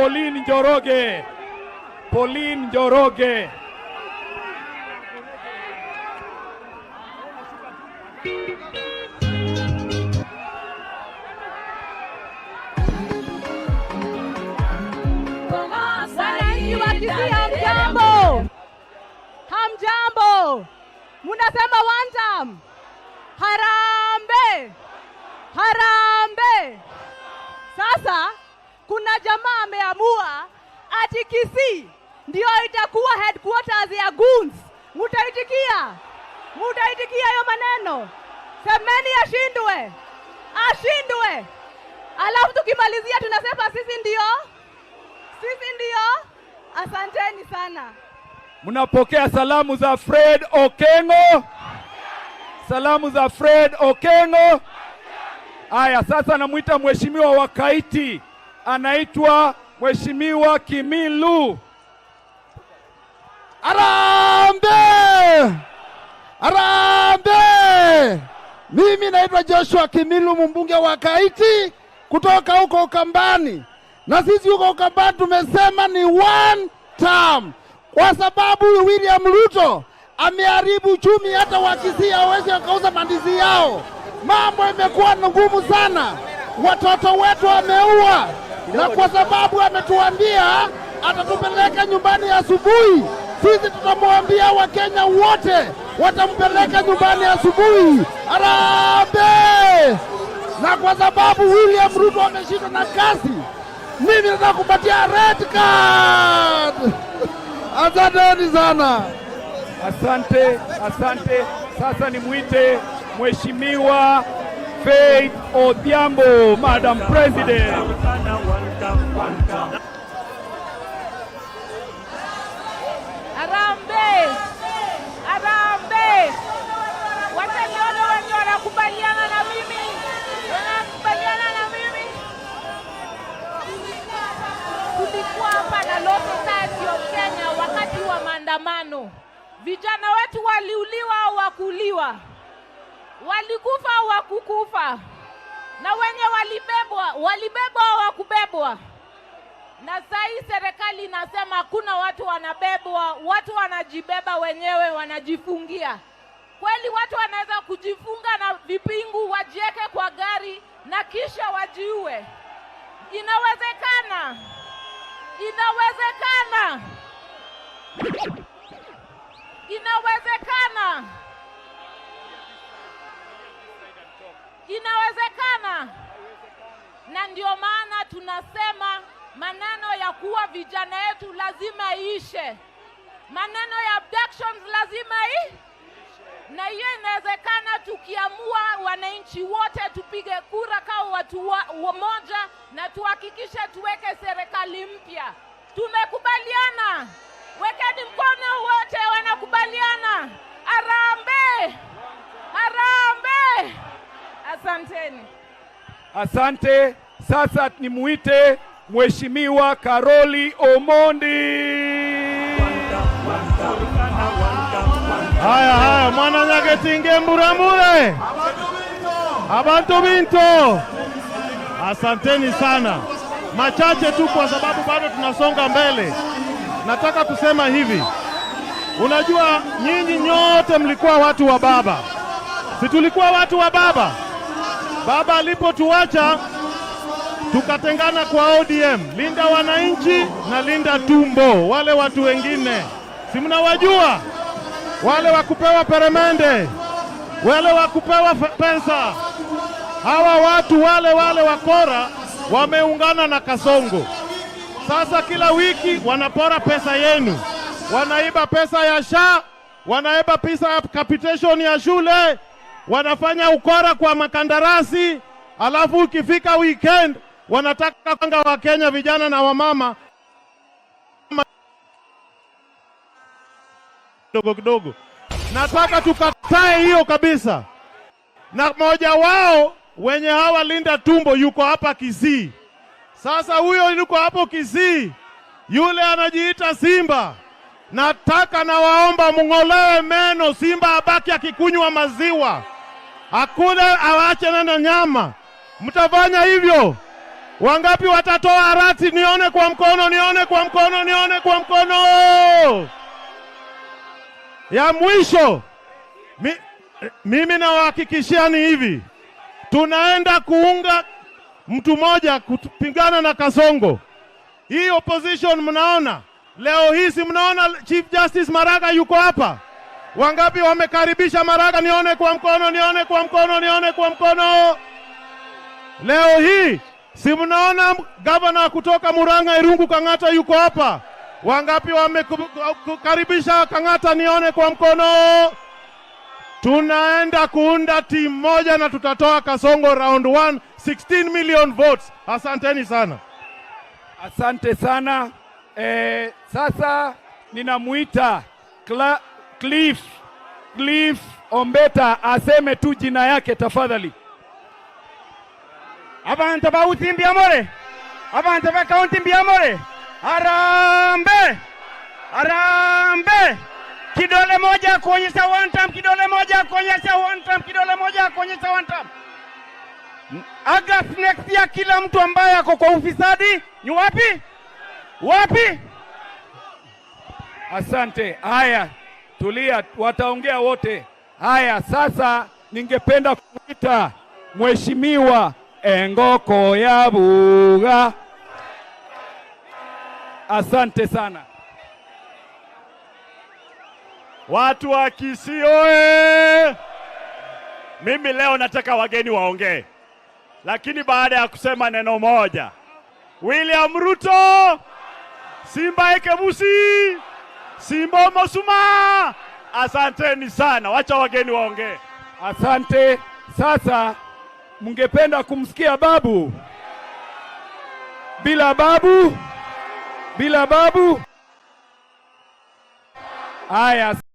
Pauline Njoroge. Pauline Njoroge. Hamjambo. Hamjambo. Munasema one time. Harambe. Harambe. Sasa kuna jamaa ameamua ati Kisii ndio itakuwa headquarters ya goons. Mutaitikia? Mutaitikia hiyo maneno? Semeni ashindwe. Ashindwe. Alafu tukimalizia tunasema sisi ndio? Sisi ndio? Asanteni sana. Mnapokea salamu za Fred Okengo? Salamu za Fred Okengo? Aya, sasa namuita mheshimiwa wa Kaiti. Anaitwa Mheshimiwa Kimilu. Arambe! Arambe! Mimi naitwa Joshua Kimilu, mbunge wa Kaiti kutoka huko Ukambani. Na sisi huko Ukambani tumesema ni one term, kwa sababu William Ruto ameharibu uchumi, hata wa Kisii hawezi wakauza mandizi yao. Mambo imekuwa ngumu sana, watoto wetu wameua, na kwa sababu ametuambia atatupeleka nyumbani asubuhi, sisi tutamwambia Wakenya wote watampeleka nyumbani asubuhi. Harambee! Na kwa sababu William Ruto ameshindwa na kazi, mimi nataka kupatia red card. Asanteni sana. Asante, asante. Sasa nimuite Mheshimiwa Faith Odhiambo, Madam President. Arambe! Arambe! Wataniona wenye wanakubaliana na mimi. Wanakubaliana na mimi. Tulikuwa hapa na Law Society of Kenya wakati wa maandamano. Vijana wetu waliuliwa au wakuuliwa? Walikufa au wakukufa? Na wenye walibebwa au wakubebwa? Na sasa hii serikali inasema hakuna watu wanabebwa, watu wanajibeba wenyewe, wanajifungia. Kweli watu wanaweza kujifunga na vipingu, wajieke kwa gari na kisha wajiue? Inawezekana. Inawezekana. Inawezekana. Inawezekana. Na ndio maana tunasema maneno ya kuwa vijana yetu lazima iishe. Maneno ya abductions lazima na hiyo inawezekana tukiamua wananchi wote tupige kura kama watu wamoja na tuhakikishe tuweke serikali mpya. Tumekubaliana. Wekeni mkono wote wanakubaliana. Harambee! Harambee! Asanteni. Asante. Sasa nimuite Mheshimiwa Karoli Omondi. Haya, mwana nyagetinge mburamure. Abantu binto. Asanteni sana. Machache tu kwa sababu bado tunasonga mbele. Nataka kusema hivi. Unajua nyinyi nyote mlikuwa watu wa baba. Si tulikuwa watu wa baba? Baba alipotuacha tukatengana kwa ODM, Linda Wananchi na Linda Tumbo, wale watu wengine. Si mnawajua? Wale wakupewa peremende, wale wakupewa pesa. Hawa watu wale wakora wameungana na Kasongo. Sasa kila wiki wanapora pesa yenu. Wanaiba pesa ya SHA, wanaiba pesa ya capitation ya shule, wanafanya ukora kwa makandarasi, alafu ukifika weekend wanataka kanga wa Kenya vijana na wamama kidogo. Nataka tukatae hiyo kabisa. Na mmoja wao wenye hawa Linda Tumbo yuko hapa Kisii. Sasa huyo yuko hapo Kisii, yule anajiita Simba. Nataka na waomba mng'olewe meno. Simba abaki akikunywa maziwa, akule awache na nyama. Mtafanya hivyo? Wangapi watatoa harati? Nione kwa mkono, nione kwa mkono, nione kwa mkono. Ya mwisho, mimi nawahakikishia ni hivi, tunaenda kuunga mtu mmoja kupingana na Kasongo. Hii opposition mnaona leo hii, si mnaona Chief Justice Maraga yuko hapa? Wangapi wamekaribisha Maraga? Nione kwa mkono, nione kwa mkono, nione kwa mkono. Leo hii si mnaona gavana kutoka Murang'a Irungu Kang'ata yuko hapa? Wangapi wamekaribisha Kang'ata? Nione kwa mkono. Tunaenda kuunda timu moja na tutatoa Kasongo round 1, 16 million votes. Asanteni sana. Asante sana. Sasa ninamuita Cliff Ombeta aseme tu jina yake tafadhali. Abantu ba Utimbi Amore, abantu ba Kaunti Mbiamore, Harambee, Harambee. Kidole moja kuonyesha one time, kidole moja kuonyesha one time, kidole moja kuonyesha one time. August next year, kila mtu ambaye ako kwa ufisadi ni wapi? Wapi? Asante. Haya, tulia, wataongea wote. Haya, sasa ningependa kuita Mheshimiwa Engoko Yabuga. Asante sana. Watu wa Kisii oye! Mimi leo nataka wageni waongee, lakini baada ya kusema neno moja, William Ruto, Simba Ekebusi, Simba Mosuma. Asanteni sana, wacha wageni waongee. Asante. Sasa mungependa kumsikia babu? Bila babu? Bila babu? Haya.